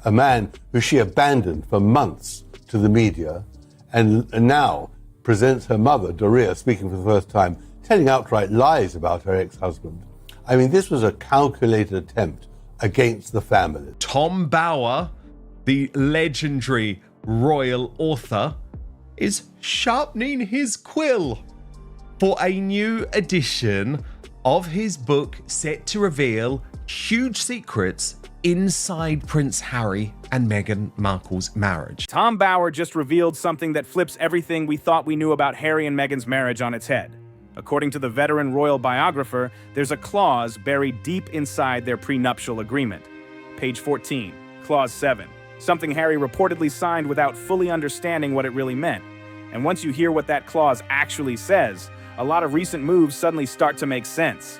a man who she abandoned for months to the media, and now presents her mother, Doria, speaking for the first time, telling outright lies about her ex-husband. I mean, this was a calculated attempt against the family. Tom Bower, the legendary royal author, is sharpening his quill for a new edition of his book set to reveal huge secrets inside Prince Harry and Meghan Markle's marriage. Tom Bower just revealed something that flips everything we thought we knew about Harry and Meghan's marriage on its head. According to the veteran royal biographer, there's a clause buried deep inside their prenuptial agreement. Page 14, Clause 7. Something Harry reportedly signed without fully understanding what it really meant. And once you hear what that clause actually says, a lot of recent moves suddenly start to make sense.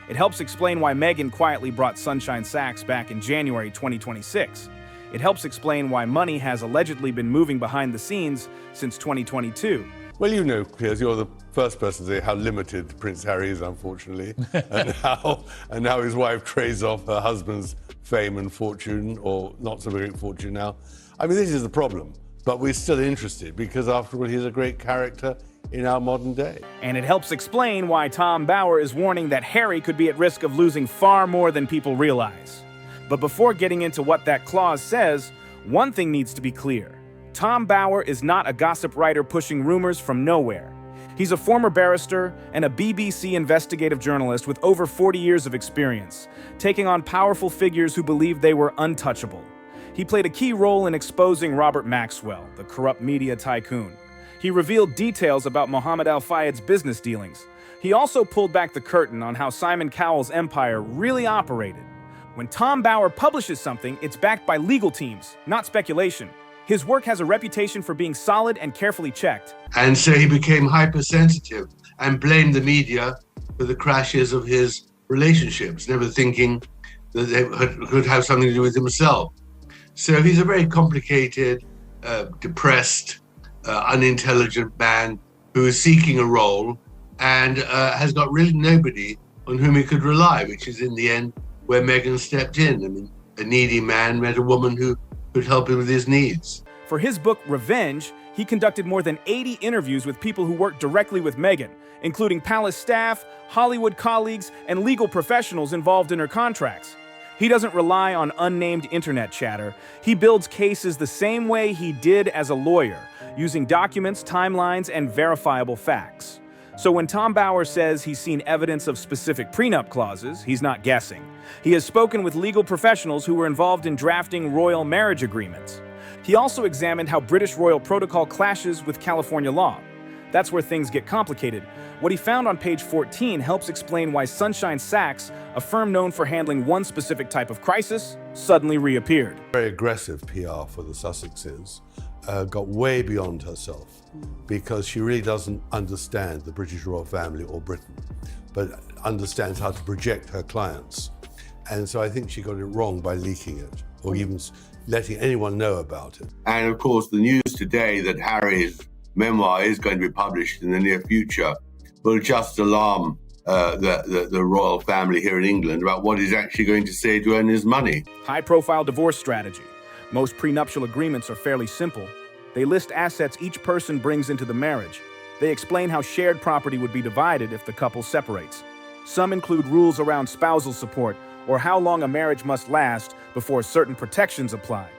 It helps explain why Meghan quietly brought Sunshine Sachs back in January 2026. It helps explain why money has allegedly been moving behind the scenes since 2022. Well, you know, Piers, you're the first person to say how limited Prince Harry is, unfortunately, and how his wife trades off her husband's fame and fortune, or not so great fortune now. I mean, this is the problem, but we're still interested because, after all, he's a great character in our modern day. And it helps explain why Tom Bower is warning that Harry could be at risk of losing far more than people realize. But before getting into what that clause says, one thing needs to be clear. Tom Bower is not a gossip writer pushing rumors from nowhere. He's a former barrister and a BBC investigative journalist with over 40 years of experience, taking on powerful figures who believed they were untouchable. He played a key role in exposing Robert Maxwell, the corrupt media tycoon. He revealed details about Mohammed Al-Fayed's business dealings. He also pulled back the curtain on how Simon Cowell's empire really operated. When Tom Bower publishes something, it's backed by legal teams, not speculation. His work has a reputation for being solid and carefully checked. And so he became hypersensitive and blamed the media for the crashes of his relationships, never thinking that they could have something to do with himself. So he's a very complicated, depressed, unintelligent man who is seeking a role and has got really nobody on whom he could rely, which is in the end where Meghan stepped in. I mean, a needy man met a woman who could help him with his needs. For his book, Revenge, he conducted more than 80 interviews with people who worked directly with Meghan, including palace staff, Hollywood colleagues, and legal professionals involved in her contracts. He doesn't rely on unnamed internet chatter. He builds cases the same way he did as a lawyer, using documents, timelines, and verifiable facts. So when Tom Bower says he's seen evidence of specific prenup clauses, he's not guessing. He has spoken with legal professionals who were involved in drafting royal marriage agreements. He also examined how British royal protocol clashes with California law. That's where things get complicated. What he found on page 14 helps explain why Sunshine Sachs, a firm known for handling one specific type of crisis, suddenly reappeared. Very aggressive PR for the Sussexes. Got way beyond herself because she really doesn't understand the British royal family or Britain, but understands how to project her clients. And so I think she got it wrong by leaking it or even letting anyone know about it. And of course, the news today that Harry's memoir is going to be published in the near future will just alarm the royal family here in England about what he's actually going to say to earn his money. High-profile divorce strategy. Most prenuptial agreements are fairly simple. They list assets each person brings into the marriage. They explain how shared property would be divided if the couple separates. Some include rules around spousal support or how long a marriage must last before certain protections apply.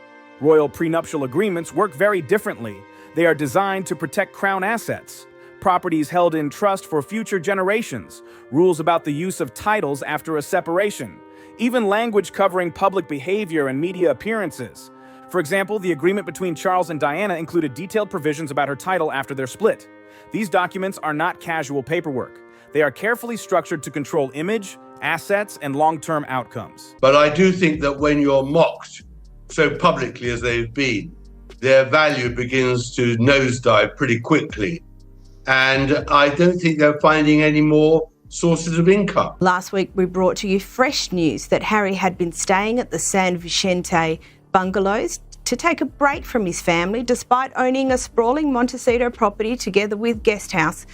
Royal prenuptial agreements work very differently. They are designed to protect crown assets, properties held in trust for future generations, rules about the use of titles after a separation, even language covering public behavior and media appearances. For example, the agreement between Charles and Diana included detailed provisions about her title after their split. These documents are not casual paperwork. They are carefully structured to control image, assets, and long-term outcomes. But I do think that when you're mocked so publicly as they've been, their value begins to nosedive pretty quickly. And I don't think they're finding any more sources of income. Last week, we brought to you fresh news that Harry had been staying at the San Vicente bungalows to take a break from his family, despite owning a sprawling Montecito property together with Guesthouse.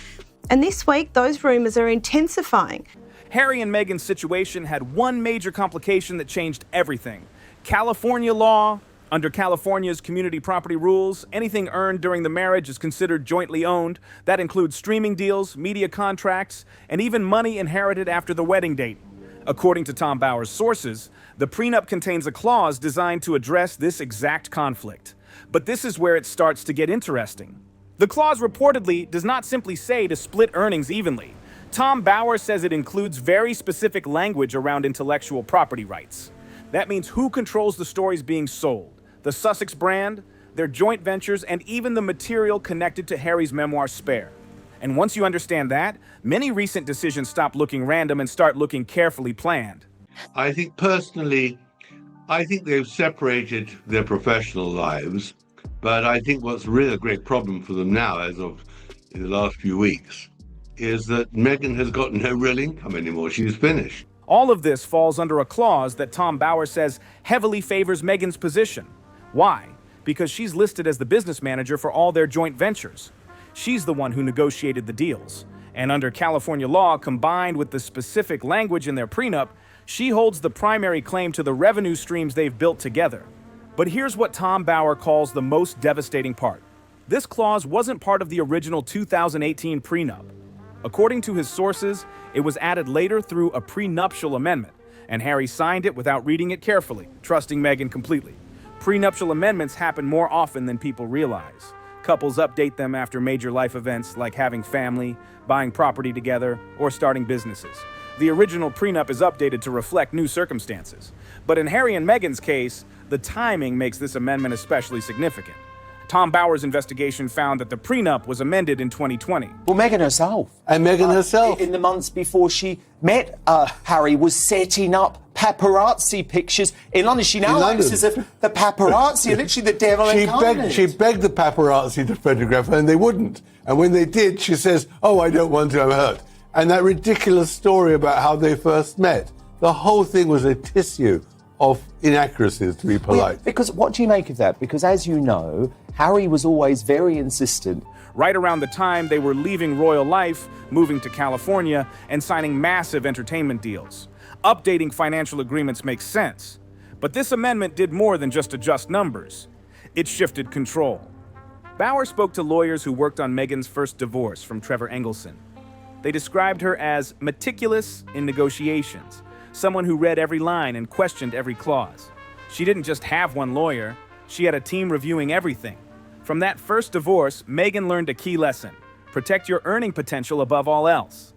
And this week, those rumours are intensifying. Harry and Meghan's situation had one major complication that changed everything. California law, under California's community property rules, anything earned during the marriage is considered jointly owned. That includes streaming deals, media contracts, and even money inherited after the wedding date. According to Tom Bower's sources, the prenup contains a clause designed to address this exact conflict. But this is where it starts to get interesting. The clause reportedly does not simply say to split earnings evenly. Tom Bower says it includes very specific language around intellectual property rights. That means who controls the stories being sold, the Sussex brand, their joint ventures, and even the material connected to Harry's memoir Spare. And once you understand that, many recent decisions stop looking random and start looking carefully planned. I think personally, I think they've separated their professional lives, but I think what's really a great problem for them now, as of in the last few weeks, is that Meghan has got no real income anymore. She's finished. All of this falls under a clause that Tom Bower says heavily favors Meghan's position. Why? Because she's listed as the business manager for all their joint ventures. She's the one who negotiated the deals. And under California law, combined with the specific language in their prenup, she holds the primary claim to the revenue streams they've built together. But here's what Tom Bower calls the most devastating part. This clause wasn't part of the original 2018 prenup. According to his sources, it was added later through a prenuptial amendment, and Harry signed it without reading it carefully, trusting Meghan completely. Prenuptial amendments happen more often than people realize. Couples update them after major life events like having family, buying property together, or starting businesses. The original prenup is updated to reflect new circumstances. But in Harry and Meghan's case, the timing makes this amendment especially significant. Tom Bower's investigation found that the prenup was amended in 2020. Well, Meghan herself. And Meghan herself. In the months before she met Harry, was setting up paparazzi pictures in London. She now acts as if the paparazzi are literally the devil incarnate. She begged the paparazzi to photograph her, and they wouldn't. And when they did, she says, "Oh, I don't want to, I'm hurt." And that ridiculous story about how they first met, the whole thing was a tissue of inaccuracies, to be polite. Well, because what do you make of that? Because as you know, Harry was always very insistent. Right around the time they were leaving royal life, moving to California, and signing massive entertainment deals. Updating financial agreements makes sense. But this amendment did more than just adjust numbers. It shifted control. Bower spoke to lawyers who worked on Meghan's first divorce from Trevor Engelson. They described her as meticulous in negotiations, someone who read every line and questioned every clause. She didn't just have one lawyer, she had a team reviewing everything. From that first divorce, Meghan learned a key lesson: protect your earning potential above all else.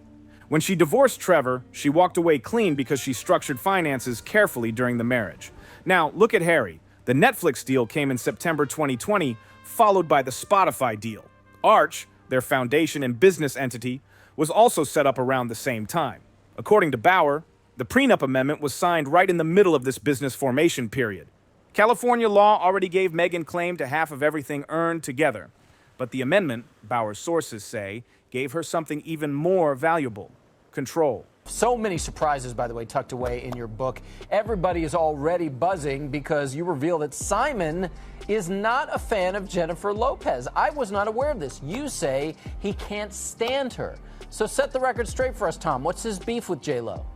When she divorced Trevor, she walked away clean because she structured finances carefully during the marriage. Now, look at Harry. The Netflix deal came in September 2020, followed by the Spotify deal. Arch, their foundation and business entity, was also set up around the same time. According to Bower, the prenup amendment was signed right in the middle of this business formation period. California law already gave Meghan claim to half of everything earned together. But the amendment, Bower's sources say, gave her something even more valuable: control. So many surprises, by the way, tucked away in your book. Everybody is already buzzing because you reveal that Simon is not a fan of Jennifer Lopez. I was not aware of this. You say he can't stand her. So set the record straight for us, Tom. What's his beef with J-Lo?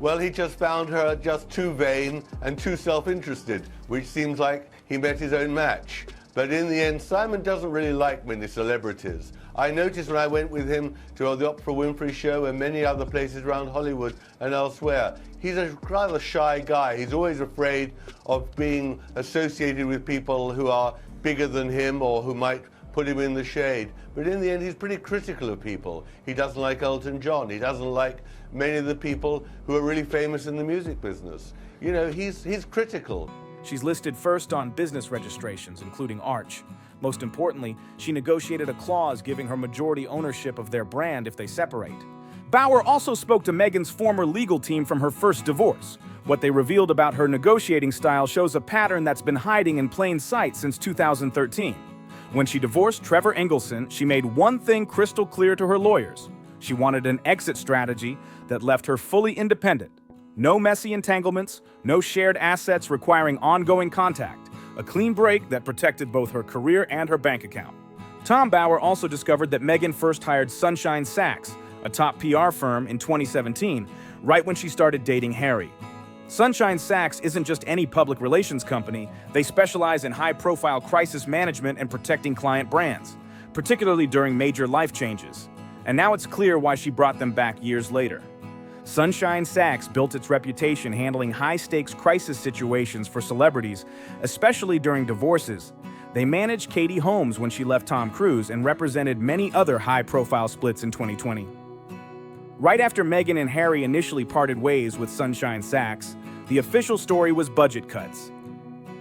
Well, he just found her just too vain and too self-interested, which seems like he met his own match. But in the end, Simon doesn't really like many celebrities. I noticed when I went with him to the Oprah Winfrey Show and many other places around Hollywood and elsewhere, he's a rather shy guy. He's always afraid of being associated with people who are bigger than him or who might put him in the shade. But in the end, he's pretty critical of people. He doesn't like Elton John. He doesn't like many of the people who are really famous in the music business. You know, he's critical. She's listed first on business registrations, including Arch. Most importantly, she negotiated a clause giving her majority ownership of their brand if they separate. Bower also spoke to Meghan's former legal team from her first divorce. What they revealed about her negotiating style shows a pattern that's been hiding in plain sight since 2013. When she divorced Trevor Engelson, she made one thing crystal clear to her lawyers. She wanted an exit strategy that left her fully independent. No messy entanglements, no shared assets requiring ongoing contact. A clean break that protected both her career and her bank account. Tom Bower also discovered that Meghan first hired Sunshine Sachs, a top PR firm, in 2017, right when she started dating Harry. Sunshine Sachs isn't just any public relations company. They specialize in high-profile crisis management and protecting client brands, particularly during major life changes. And now it's clear why she brought them back years later. Sunshine Sachs built its reputation handling high-stakes crisis situations for celebrities, especially during divorces. They managed Katie Holmes when she left Tom Cruise and represented many other high-profile splits in 2020. Right after Meghan and Harry initially parted ways with Sunshine Sachs, the official story was budget cuts.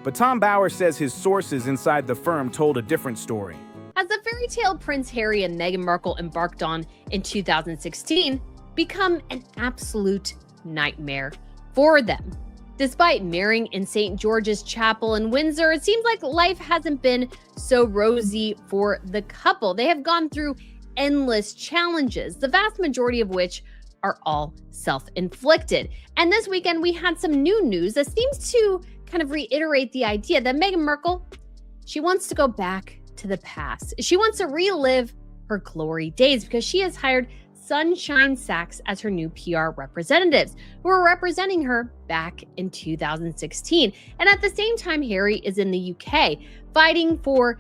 But Tom Bauer says his sources inside the firm told a different story. As the fairy tale Prince Harry and Meghan Markle embarked on in 2016 become an absolute nightmare for them. Despite marrying in St. George's Chapel in Windsor, it seems like life hasn't been so rosy for the couple. They have gone through endless challenges, the vast majority of which are all self-inflicted. And this weekend, we had some new news that seems to kind of reiterate the idea that Meghan Markle, she wants to go back to the past. She wants to relive her glory days because she has hired Sunshine Sachs as her new PR representatives, who are representing her back in 2016. And at the same time, Harry is in the UK fighting for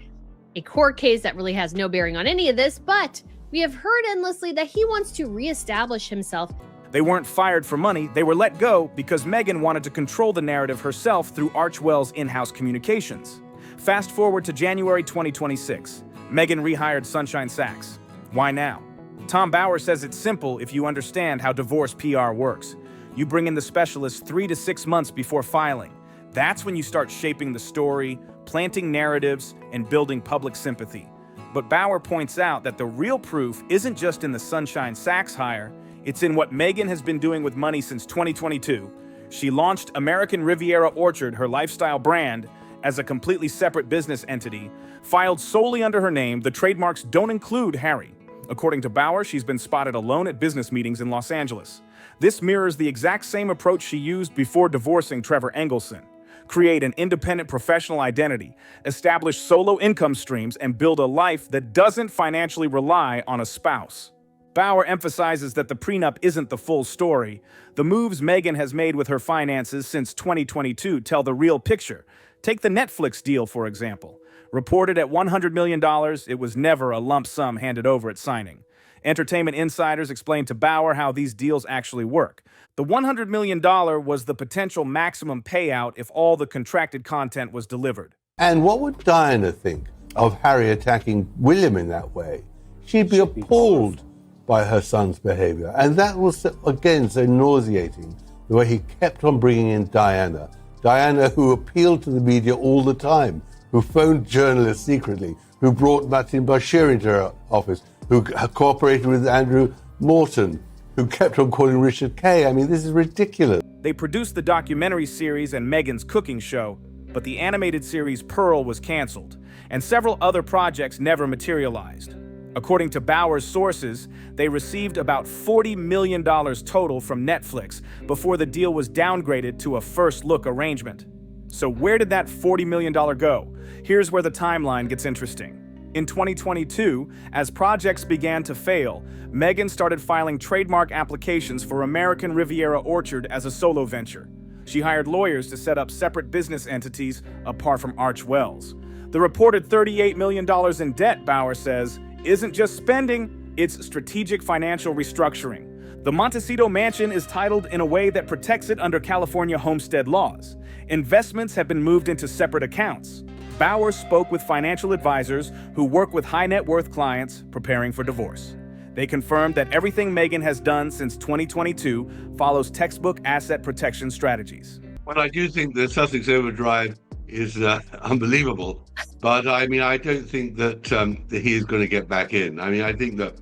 a court case that really has no bearing on any of this, but we have heard endlessly that he wants to reestablish himself. They weren't fired for money, they were let go because Meghan wanted to control the narrative herself through Archwell's in-house communications. Fast forward to January 2026. Meghan rehired Sunshine Sachs. Why now? Tom Bauer says it's simple if you understand how divorce PR works. You bring in the specialist 3 to 6 months before filing. That's when you start shaping the story, planting narratives, and building public sympathy. But Bauer points out that the real proof isn't just in the Sunshine Sachs hire, it's in what Meghan has been doing with money since 2022. She launched American Riviera Orchard, her lifestyle brand, as a completely separate business entity, filed solely under her name. The trademarks don't include Harry. According to Bauer, she's been spotted alone at business meetings in Los Angeles. This mirrors the exact same approach she used before divorcing Trevor Engelson. Create an independent professional identity, establish solo income streams, and build a life that doesn't financially rely on a spouse. Bauer emphasizes that the prenup isn't the full story. The moves Meghan has made with her finances since 2022 tell the real picture. Take the Netflix deal, for example. Reported at $100 million, it was never a lump sum handed over at signing. Entertainment insiders explained to Bauer how these deals actually work. The $100 million was the potential maximum payout if all the contracted content was delivered. And what would Diana think of Harry attacking William in that way? She'd be appalled by her son's behavior. And that was, again, so nauseating, the way he kept on bringing in Diana. Diana, who appealed to the media all the time, who phoned journalists secretly, who brought Martin Bashir into her office, who cooperated with Andrew Morton, who kept on calling Richard Kay. I mean, this is ridiculous. They produced the documentary series and Meghan's cooking show, but the animated series Pearl was canceled, and several other projects never materialized. According to Bauer's sources, they received about $40 million total from Netflix before the deal was downgraded to a first-look arrangement. So where did that $40 million go? Here's where the timeline gets interesting. In 2022, as projects began to fail, Meghan started filing trademark applications for American Riviera Orchard as a solo venture. She hired lawyers to set up separate business entities apart from Archwell's. The reported $38 million in debt, Bauer says, isn't just spending, it's strategic financial restructuring. The Montecito mansion is titled in a way that protects it under California homestead laws. Investments have been moved into separate accounts. Bauer spoke with financial advisors who work with high net worth clients preparing for divorce. They confirmed that everything Meghan has done since 2022 follows textbook asset protection strategies. Well, I do think the Sussex overdrive is unbelievable. But I mean, I don't think that he is going to get back in. I mean, I think that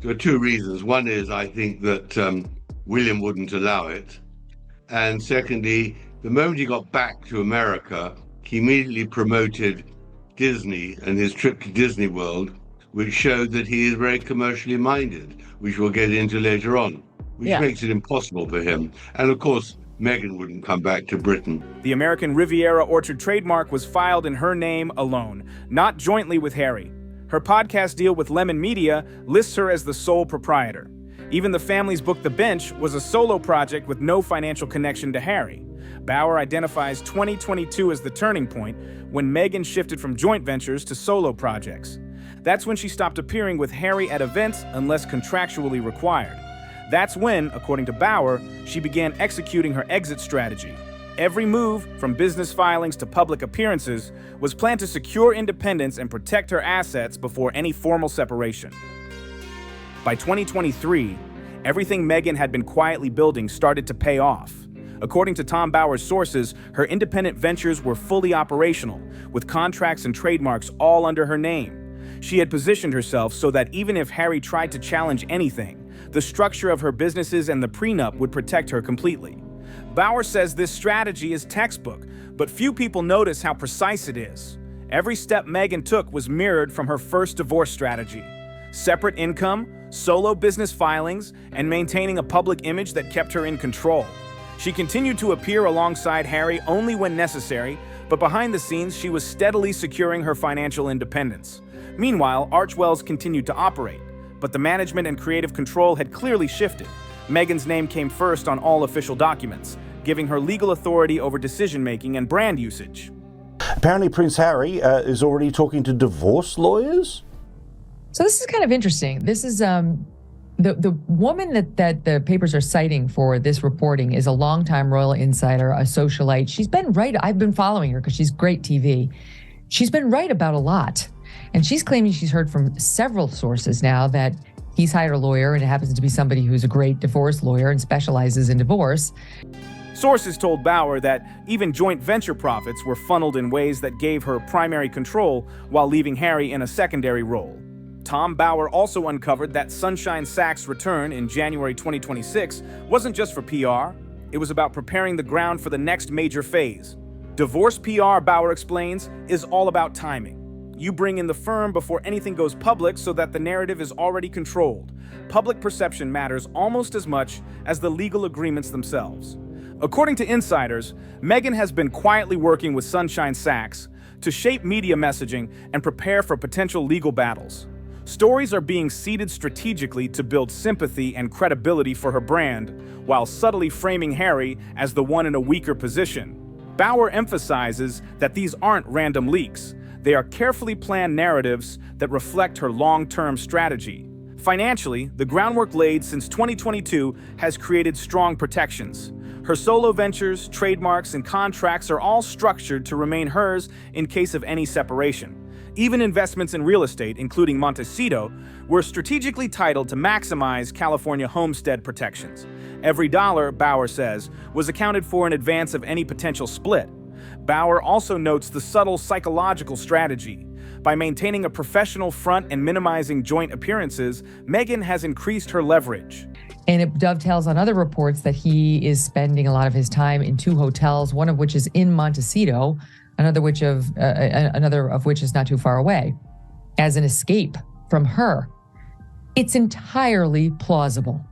there are two reasons. One is I think that William wouldn't allow it. And secondly, the moment he got back to America, he immediately promoted Disney and his trip to Disney World, which showed that he is very commercially minded, which we'll get into later on, which makes it impossible for him. And of course, Meghan wouldn't come back to Britain. The American Riviera Orchard trademark was filed in her name alone, not jointly with Harry. Her podcast deal with Lemon Media lists her as the sole proprietor. Even the family's book The Bench was a solo project with no financial connection to Harry. Bauer identifies 2022 as the turning point when Meghan shifted from joint ventures to solo projects. That's when she stopped appearing with Harry at events unless contractually required. That's when, according to Bauer, she began executing her exit strategy. Every move, from business filings to public appearances, was planned to secure independence and protect her assets before any formal separation. By 2023, everything Meghan had been quietly building started to pay off. According to Tom Bauer's sources, her independent ventures were fully operational, with contracts and trademarks all under her name. She had positioned herself so that even if Harry tried to challenge anything, the structure of her businesses and the prenup would protect her completely. Bauer says this strategy is textbook, but few people notice how precise it is. Every step Meghan took was mirrored from her first divorce strategy: separate income, solo business filings, and maintaining a public image that kept her in control. She continued to appear alongside Harry only when necessary, but behind the scenes she was steadily securing her financial independence. Meanwhile, Archwell's continued to operate, but the management and creative control had clearly shifted. Meghan's name came first on all official documents, giving her legal authority over decision-making and brand usage. Apparently Prince Harry is already talking to divorce lawyers? So this is kind of interesting. This is the woman that the papers are citing for this reporting is a longtime royal insider, a socialite. She's been right. I've been following her because she's great TV. She's been right about a lot. And she's claiming she's heard from several sources now that he's hired a lawyer, and it happens to be somebody who's a great divorce lawyer and specializes in divorce. Sources told Bauer that even joint venture profits were funneled in ways that gave her primary control while leaving Harry in a secondary role. Tom Bauer also uncovered that Sunshine Sachs' return in January 2026 wasn't just for PR, it was about preparing the ground for the next major phase. Divorce PR, Bauer explains, is all about timing. You bring in the firm before anything goes public so that the narrative is already controlled. Public perception matters almost as much as the legal agreements themselves. According to insiders, Meghan has been quietly working with Sunshine Sachs to shape media messaging and prepare for potential legal battles. Stories are being seeded strategically to build sympathy and credibility for her brand, while subtly framing Harry as the one in a weaker position. Bauer emphasizes that these aren't random leaks. They are carefully planned narratives that reflect her long-term strategy. Financially, the groundwork laid since 2022 has created strong protections. Her solo ventures, trademarks, and contracts are all structured to remain hers in case of any separation. Even investments in real estate, including Montecito, were strategically titled to maximize California homestead protections. Every dollar, Bauer says, was accounted for in advance of any potential split. Bauer also notes the subtle psychological strategy. By maintaining a professional front and minimizing joint appearances, Meghan has increased her leverage. And it dovetails on other reports that he is spending a lot of his time in two hotels, one of which is in Montecito, another of which is not too far away, as an escape from her. It's entirely plausible.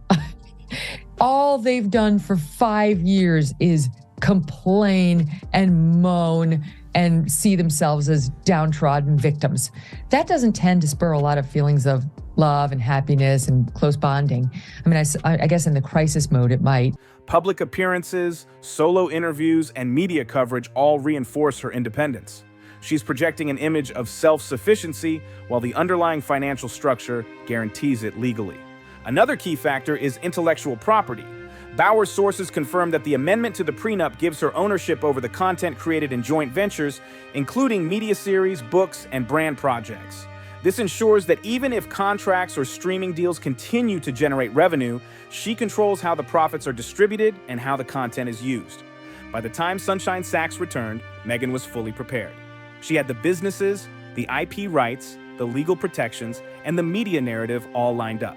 All they've done for 5 years is complain and moan and see themselves as downtrodden victims. That doesn't tend to spur a lot of feelings of love and happiness and close bonding. I mean, I guess in the crisis mode, it might. Public appearances, solo interviews, and media coverage all reinforce her independence. She's projecting an image of self-sufficiency while the underlying financial structure guarantees it legally. Another key factor is intellectual property. Bauer's sources confirm that the amendment to the prenup gives her ownership over the content created in joint ventures, including media series, books, and brand projects. This ensures that even if contracts or streaming deals continue to generate revenue, she controls how the profits are distributed and how the content is used. By the time Sunshine Sachs returned, Meghan was fully prepared. She had the businesses, the IP rights, the legal protections, and the media narrative all lined up.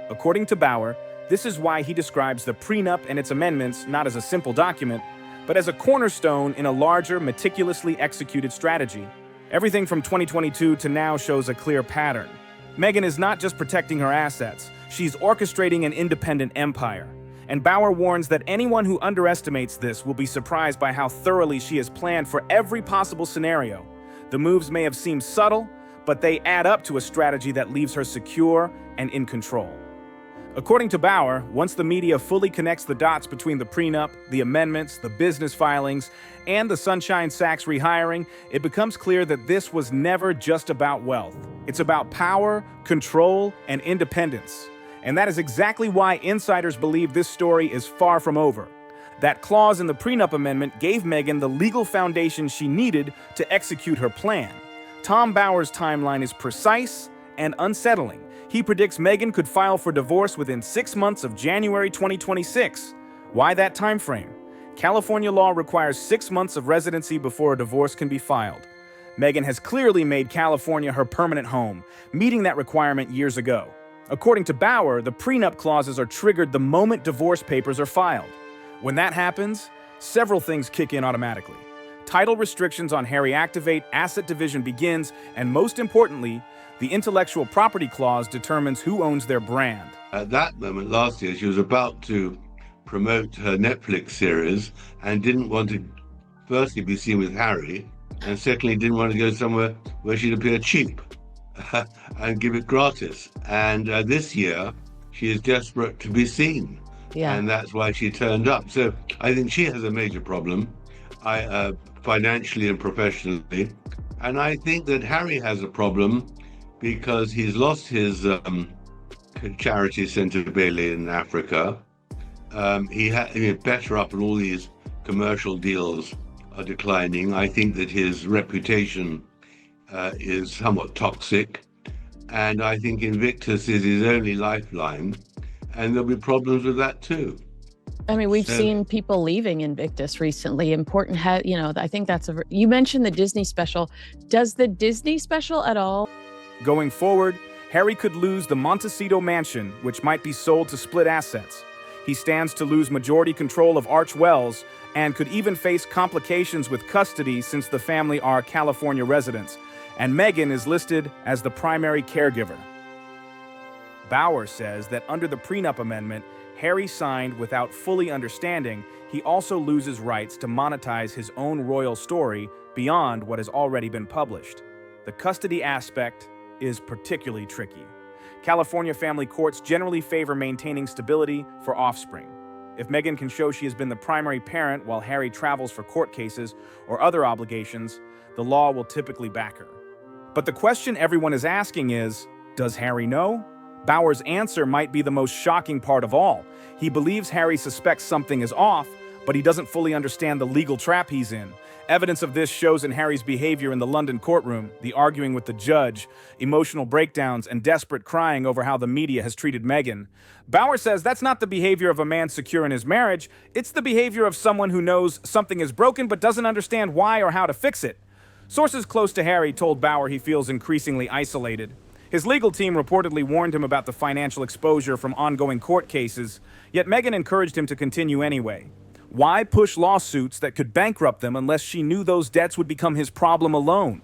According to Bauer, this is why he describes the prenup and its amendments not as a simple document, but as a cornerstone in a larger, meticulously executed strategy. Everything from 2022 to now shows a clear pattern. Meghan is not just protecting her assets, she's orchestrating an independent empire. And Bauer warns that anyone who underestimates this will be surprised by how thoroughly she has planned for every possible scenario. The moves may have seemed subtle, but they add up to a strategy that leaves her secure and in control. According to Bauer, once the media fully connects the dots between the prenup, the amendments, the business filings, and the Sunshine Sachs rehiring, it becomes clear that this was never just about wealth. It's about power, control, and independence. And that is exactly why insiders believe this story is far from over. That clause in the prenup amendment gave Meghan the legal foundation she needed to execute her plan. Tom Bauer's timeline is precise and unsettling. He predicts Meghan could file for divorce within 6 months of January 2026. Why that time frame? California law requires 6 months of residency before a divorce can be filed. Meghan has clearly made California her permanent home, meeting that requirement years ago. According to Bauer, the prenup clauses are triggered the moment divorce papers are filed. When that happens, several things kick in automatically. Title restrictions on Harry activate, asset division begins, and most importantly, the intellectual property clause determines who owns their brand. At that moment last year, she was about to promote her Netflix series and didn't want to firstly be seen with Harry, and secondly didn't want to go somewhere where she'd appear cheap and give it gratis. And this year, she is desperate to be seen. Yeah. And that's why she turned up. So I think she has a major problem, financially and professionally. And I think that Harry has a problem because he's lost his charity centre Bailey in Africa. He better up, and all these commercial deals are declining. I think that his reputation is somewhat toxic, and I think Invictus is his only lifeline, and there'll be problems with that too. I mean, we've seen people leaving Invictus recently. I think you mentioned the Disney special. Does the Disney special at all? Going forward, Harry could lose the Montecito mansion, which might be sold to split assets. He stands to lose majority control of Arch Wells and could even face complications with custody since the family are California residents, and Meghan is listed as the primary caregiver. Bauer says that under the prenup amendment, Harry signed without fully understanding he also loses rights to monetize his own royal story beyond what has already been published. The custody aspect is particularly tricky. California family courts generally favor maintaining stability for offspring. If Meghan can show she has been the primary parent while Harry travels for court cases or other obligations, the law will typically back her. But the question everyone is asking is, does Harry know? Bauer's answer might be the most shocking part of all. He believes Harry suspects something is off, but he doesn't fully understand the legal trap he's in. Evidence of this shows in Harry's behavior in the London courtroom, the arguing with the judge, emotional breakdowns, and desperate crying over how the media has treated Meghan. Bauer says that's not the behavior of a man secure in his marriage, it's the behavior of someone who knows something is broken but doesn't understand why or how to fix it. Sources close to Harry told Bauer he feels increasingly isolated. His legal team reportedly warned him about the financial exposure from ongoing court cases, yet Meghan encouraged him to continue anyway. Why push lawsuits that could bankrupt them unless she knew those debts would become his problem alone?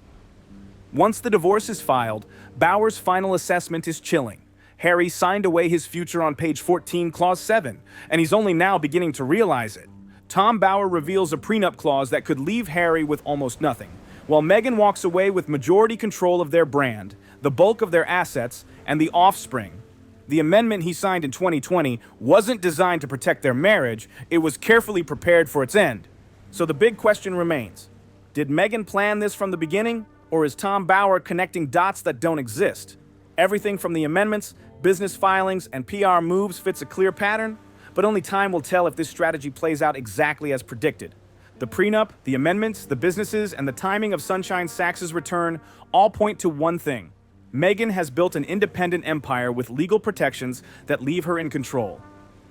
Once the divorce is filed, Bauer's final assessment is chilling. Harry signed away his future on page 14, clause 7, and he's only now beginning to realize it. Tom Bauer reveals a prenup clause that could leave Harry with almost nothing, while Meghan walks away with majority control of their brand, the bulk of their assets, and the offspring. The amendment he signed in 2020 wasn't designed to protect their marriage, it was carefully prepared for its end. So the big question remains, did Meghan plan this from the beginning, or is Tom Bauer connecting dots that don't exist? Everything from the amendments, business filings, and PR moves fits a clear pattern, but only time will tell if this strategy plays out exactly as predicted. The prenup, the amendments, the businesses, and the timing of Sunshine Sachs' return all point to one thing. Meghan has built an independent empire with legal protections that leave her in control.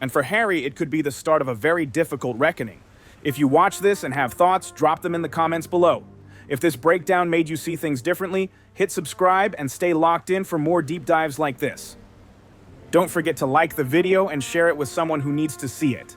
And for Harry, it could be the start of a very difficult reckoning. If you watch this and have thoughts, drop them in the comments below. If this breakdown made you see things differently, hit subscribe and stay locked in for more deep dives like this. Don't forget to like the video and share it with someone who needs to see it.